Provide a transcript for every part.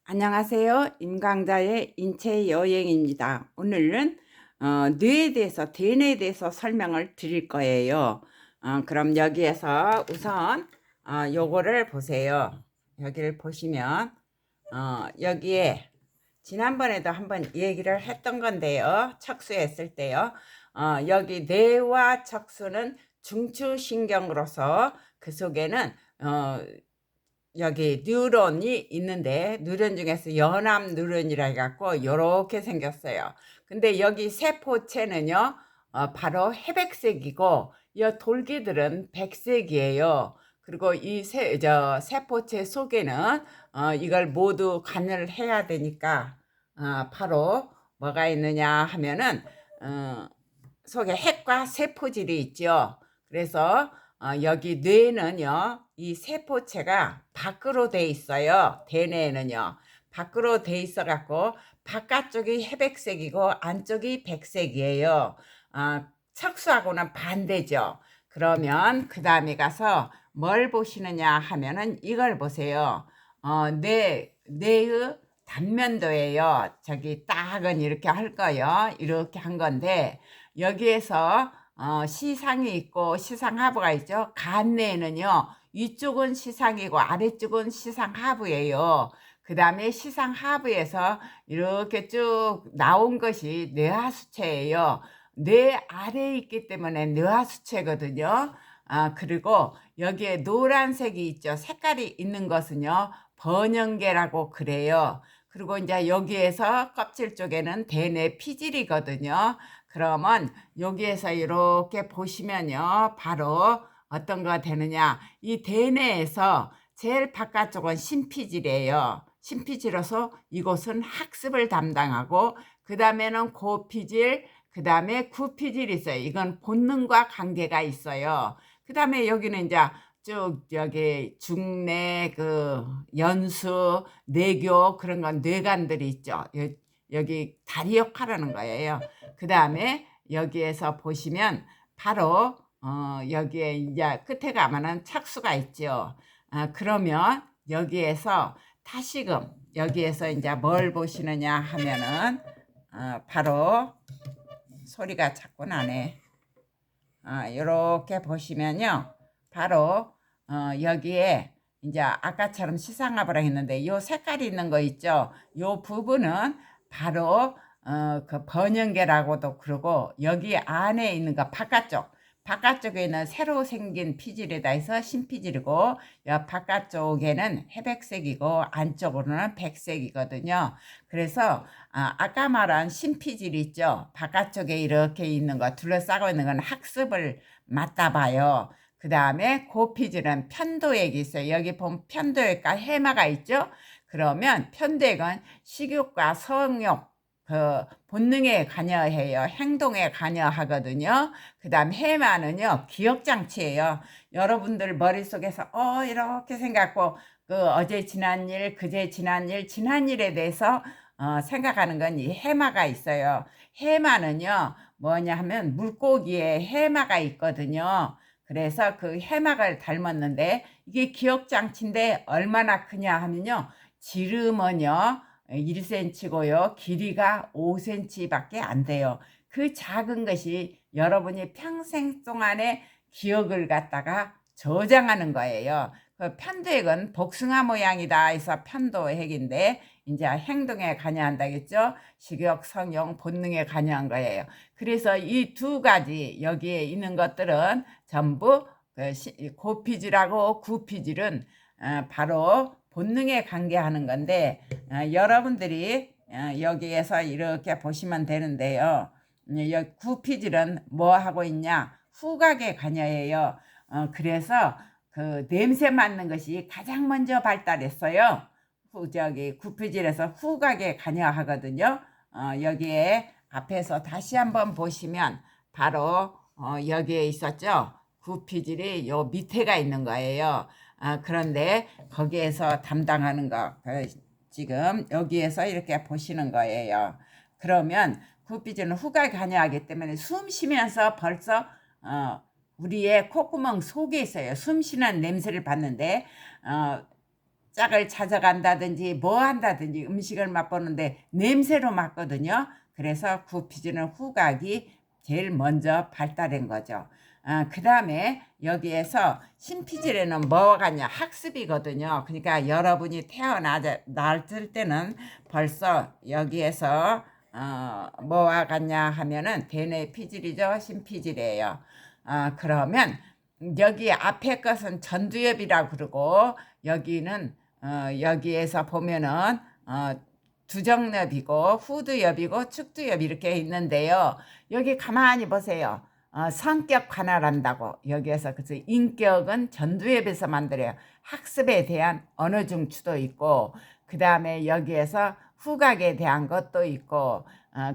안녕하세요. 임강자의 인체 여행입니다. 오늘은 뇌에 대해서, 대뇌에 대해서 설명을 드릴 거예요. 그럼 여기에서 우선 요거를 보세요. 여기를 보시면 여기에 지난번에도 한번 얘기를 했던 건데요. 척수했을 때요. 여기 뇌와 척수는 중추신경으로서 그 속에는 여기 뉴런이 있는데, 뉴런 중에서 연암 뉴런이라 해갖고 요렇게 생겼어요. 근데 여기 세포체는요 바로 회백색이고 이 돌기들은 백색이에요. 그리고 이 세포체 속에는 이걸 모두 관여를 해야 되니까 바로 뭐가 있느냐 하면은 어, 속에 핵과 세포질이 있죠. 그래서 여기 뇌는요, 이 세포체가 밖으로 돼 있어요. 대뇌에는요. 밖으로 돼 있어 갖고 바깥쪽이 회백색이고 안쪽이 백색이에요. 척수하고는 반대죠. 그러면 그 다음에 가서 뭘 보시느냐 하면은 이걸 보세요. 뇌의 단면도예요. 저기 딱은 이렇게 할 거요. 이렇게 한 건데 여기에서 시상이 있고 시상하부가 있죠. 간내에는요. 위쪽은 시상이고 아래쪽은 시상하부예요. 그 다음에 시상하부에서 이렇게 쭉 나온 것이 뇌하수체예요. 뇌 아래에 있기 때문에 뇌하수체거든요. 그리고 여기에 노란색이 있죠. 색깔이 있는 것은요. 번영계라고 그래요. 그리고 이제 여기에서 껍질 쪽에는 대뇌 피질이거든요. 그러면 여기에서 이렇게 보시면요. 바로 어떤 거가 되느냐. 이 대뇌에서 제일 바깥쪽은 심피질이에요. 심피질로서 이곳은 학습을 담당하고 그 다음에는 고피질, 그 다음에 구피질이 있어요. 이건 본능과 관계가 있어요. 그 다음에 여기는 이제 쭉 여기 중뇌, 그 연수, 뇌교 그런 건 뇌관들이 있죠. 여기 다리 역할하는 거예요. 그 다음에 여기에서 보시면 바로 여기에 이제 끝에 가면은 착수가 있죠. 그러면 여기에서 다시금 여기에서 이제 뭘 보시느냐 하면은 바로 소리가 자꾸 나네. 이렇게 보시면요. 바로 여기에 이제 아까처럼 시상하부라 했는데 요 색깔이 있는 거 있죠. 요 부분은 바로 그 번영계라고도 그러고 여기 안에 있는 거 바깥쪽에 있는 새로 생긴 피질에다 해서 신피질이고 여 바깥쪽에는 회백색이고 안쪽으로는 백색이거든요. 그래서 아까 말한 신피질 있죠. 바깥쪽에 이렇게 있는 거 둘러싸고 있는 건 학습을 맞다 봐요. 그 다음에 고피질은 편도액이 있어요. 여기 보면 편도액과 해마가 있죠. 그러면 편도액은 식욕과 성욕 그 본능에 관여해요. 행동에 관여하거든요. 그 다음 해마는요 기억장치예요. 여러분들 머릿속에서 이렇게 생각하고 그 어제 지난 일, 그제 지난 일, 지난 일에 대해서 생각하는 건 이 해마가 있어요. 해마는요 뭐냐 하면 물고기에 해마가 있거든요. 그래서 그 해마를 닮았는데 이게 기억장치인데 얼마나 크냐 하면요 지름은요 1cm고요 길이가 5cm밖에 안 돼요. 그 작은 것이 여러분이 평생 동안에 기억을 갖다가 저장하는 거예요. 그 편도액은 복숭아 모양이다 해서 편도액인데 이제 행동에 관여한다겠죠. 식욕, 성욕, 본능에 관여한 거예요. 그래서 이 두 가지 여기에 있는 것들은 전부 고피질하고 구피질은 바로 본능에 관계하는 건데 여러분들이 여기에서 이렇게 보시면 되는데요. 구피질은 뭐 하고 있냐? 후각에 관여해요. 그래서 그 냄새 맡는 것이 가장 먼저 발달했어요. 저기 구피질에서 후각에 관여하거든요. 여기에 앞에서 다시 한번 보시면 바로 여기에 있었죠. 구피질이 요 밑에가 있는 거예요. 그런데 거기에서 담당하는 거 지금 여기에서 이렇게 보시는 거예요. 그러면 구피질은 후각에 관여하기 때문에 숨 쉬면서 벌써 우리의 콧구멍 속에 있어요. 숨 쉬는 냄새를 받는데 짝을 찾아간다든지 뭐 한다든지 음식을 맛보는데 냄새로 맡거든요. 그래서 구피즈는 후각이 제일 먼저 발달한 거죠. 그 다음에 여기에서 신피질에는 뭐가 같냐, 학습이거든요. 그러니까 여러분이 태어났을 때는 벌써 여기에서 뭐와 같냐 하면은 대뇌 피질이죠. 신피질이에요. 그러면 여기 앞에 것은 전두엽이라고 그러고 여기는 여기에서 보면은 두정엽이고 후두엽이고 측두엽 이렇게 있는데요. 여기 가만히 보세요. 성격 관할한다고 여기에서 그래서 인격은 전두엽에서 만들어요. 학습에 대한 언어 중추도 있고 그 다음에 여기에서 후각에 대한 것도 있고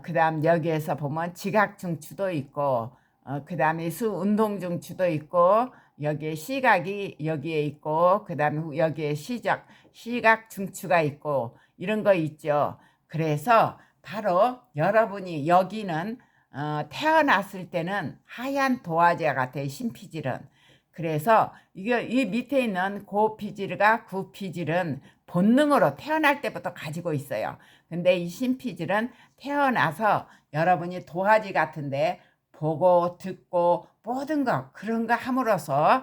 그 다음 여기에서 보면 지각 중추도 있고 그 다음에 운동 중추도 있고 여기에 시각이 여기에 있고 그 다음에 여기에 시각 중추가 있고 이런 거 있죠. 그래서 바로 여러분이 여기는 태어났을 때는 하얀 도화지 같아요. 신피질은. 그래서 이 밑에 있는 고피질과 구피질은 본능으로 태어날 때부터 가지고 있어요. 근데 이 신피질은 태어나서 여러분이 도화지 같은데 보고 듣고 모든 거 그런 거 함으로써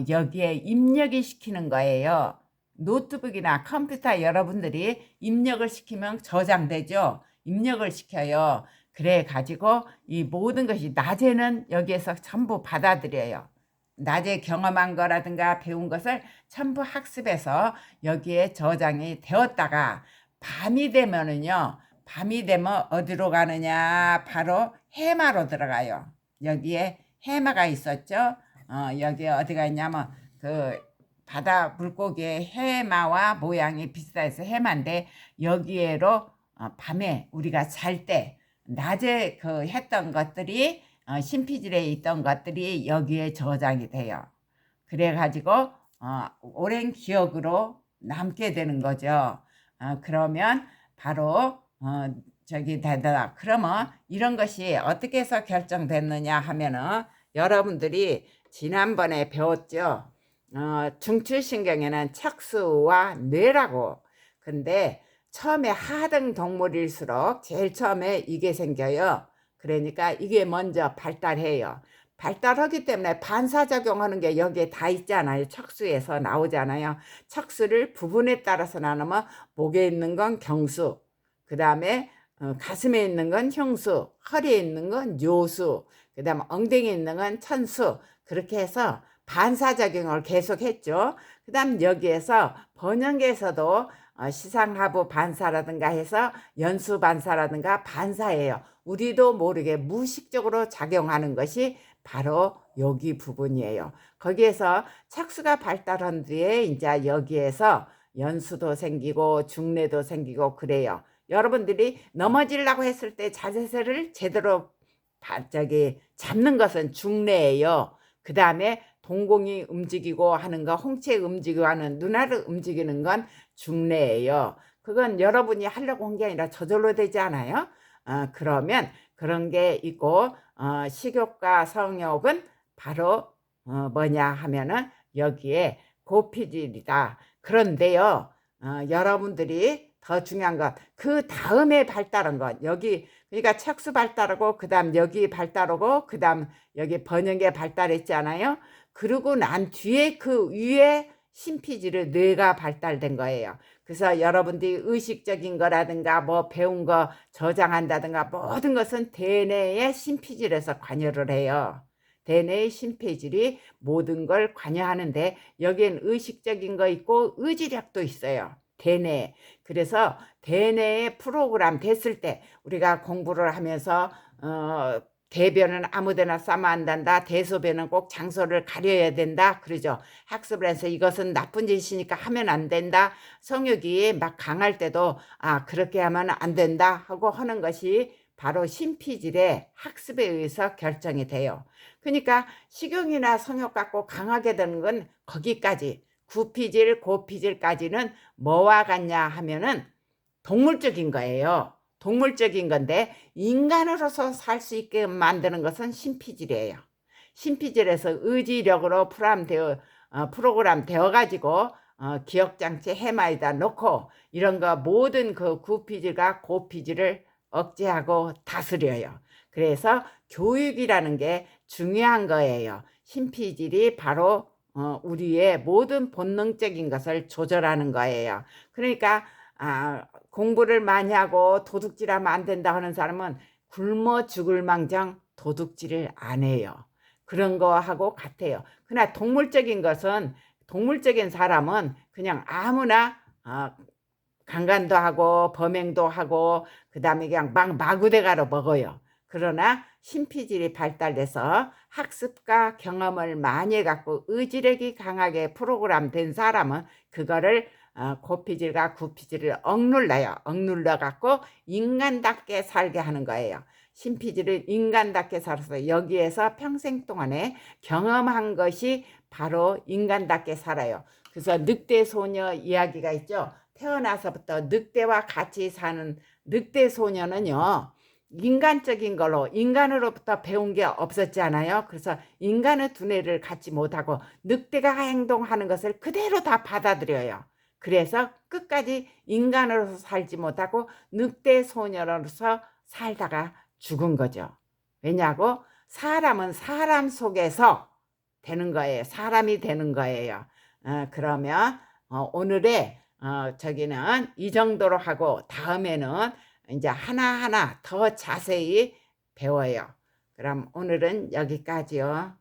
여기에 입력이 시키는 거예요. 노트북이나 컴퓨터 여러분들이 입력을 시키면 저장되죠. 입력을 시켜요. 그래 가지고 이 모든 것이 낮에는 여기에서 전부 받아들여요. 낮에 경험한 거라든가 배운 것을 전부 학습해서 여기에 저장이 되었다가 밤이 되면은요. 밤이 되면 어디로 가느냐, 바로 해마로 들어가요. 여기에 해마가 있었죠. 여기에 어디가 있냐면 그 바다 물고기의 해마와 모양이 비슷해서 해마인데 여기에로 밤에 우리가 잘 때 낮에 그 했던 것들이 신피질에 있던 것들이 여기에 저장이 돼요. 그래가지고 오랜 기억으로 남게 되는 거죠. 그러면 바로 저기 되더라. 그러면 이런 것이 어떻게 해서 결정됐느냐 하면은 여러분들이 지난번에 배웠죠. 중추신경에는 척수와 뇌라고. 근데 처음에 하등 동물일수록 제일 처음에 이게 생겨요. 그러니까 이게 먼저 발달해요. 발달하기 때문에 반사작용하는 게 여기에 다 있잖아요. 척수에서 나오잖아요. 척수를 부분에 따라서 나누면 목에 있는 건 경수, 그 다음에 가슴에 있는 건 흉수, 허리에 있는 건 요수, 그 다음에 엉덩이에 있는 건 천수. 그렇게 해서 반사작용을 계속 했죠. 그 다음 여기에서 번영계에서도 시상하부 반사라든가 해서 연수 반사라든가 반사예요. 우리도 모르게 무의식적으로 작용하는 것이 바로 여기 부분이에요. 거기에서 척수가 발달한 뒤에 이제 여기에서 연수도 생기고 중뇌도 생기고 그래요. 여러분들이 넘어지려고 했을 때 자세를 제대로 잡는 것은 중뇌예요. 그 다음에 동공이 움직이고 하는 거, 홍채 움직이고 하는 눈알을 움직이는 건 중뇌예요. 그건 여러분이 하려고 한 게 아니라 저절로 되지 않아요? 그러면 그런 게 있고 식욕과 성욕은 바로 뭐냐 하면은 여기에 고피질이다. 그런데요, 여러분들이 더 중요한 것, 그 다음에 발달한 것, 여기 그러니까 척수 발달하고 그 다음 여기 발달하고 그 다음 여기 번영계 발달했잖아요. 그러고 난 뒤에 그 위에 신피질의 뇌가 발달된 거예요. 그래서 여러분들이 의식적인 거라든가 뭐 배운 거 저장한다든가 모든 것은 대뇌의 신피질에서 관여를 해요. 대뇌의 신피질이 모든 걸 관여하는데 여기엔 의식적인 거 있고 의지력도 있어요. 대뇌. 그래서 대뇌의 프로그램 됐을 때 우리가 공부를 하면서 대변은 아무데나 싸면 안 된다. 대소변은 꼭 장소를 가려야 된다. 그러죠. 학습을 해서 이것은 나쁜 짓이니까 하면 안 된다. 성욕이 막 강할 때도 그렇게 하면 안 된다 하고 하는 것이 바로 신피질의 학습에 의해서 결정이 돼요. 그러니까 식욕이나 성욕 갖고 강하게 되는 건 거기까지. 구피질, 고피질까지는 뭐와 같냐 하면은 동물적인 거예요. 동물적인 건데 인간으로서 살 수 있게 만드는 것은 신피질이에요. 신피질에서 의지력으로 프로그램 되어 가지고 기억장치 해마에다 놓고 이런 거 모든 그 구피질과 고피질을 억제하고 다스려요. 그래서 교육이라는 게 중요한 거예요. 신피질이 바로 우리의 모든 본능적인 것을 조절하는 거예요. 그러니까 공부를 많이 하고 도둑질하면 안 된다 하는 사람은 굶어 죽을 망정 도둑질을 안 해요. 그런 거하고 같아요. 그러나 동물적인 사람은 그냥 아무나 강간도 하고 범행도 하고 그 다음에 그냥 막 마구대가로 먹어요. 그러나 신피질이 발달돼서 학습과 경험을 많이 해갖고 의지력이 강하게 프로그램 된 사람은 그거를 고피질과 구피질을 억눌러 갖고 인간답게 살게 하는 거예요. 신피질은 인간답게 살아서 여기에서 평생 동안에 경험한 것이 바로 인간답게 살아요. 그래서 늑대 소녀 이야기가 있죠. 태어나서부터 늑대와 같이 사는 늑대 소녀는요, 인간적인 걸로 인간으로부터 배운 게 없었잖아요. 그래서 인간의 두뇌를 갖지 못하고 늑대가 행동하는 것을 그대로 다 받아들여요. 그래서 끝까지 인간으로서 살지 못하고 늑대 소녀로서 살다가 죽은 거죠. 왜냐고? 사람은 사람 속에서 되는 거예요. 사람이 되는 거예요. 그러면 오늘의 저기는 이 정도로 하고 다음에는 이제 하나하나 더 자세히 배워요. 그럼 오늘은 여기까지요.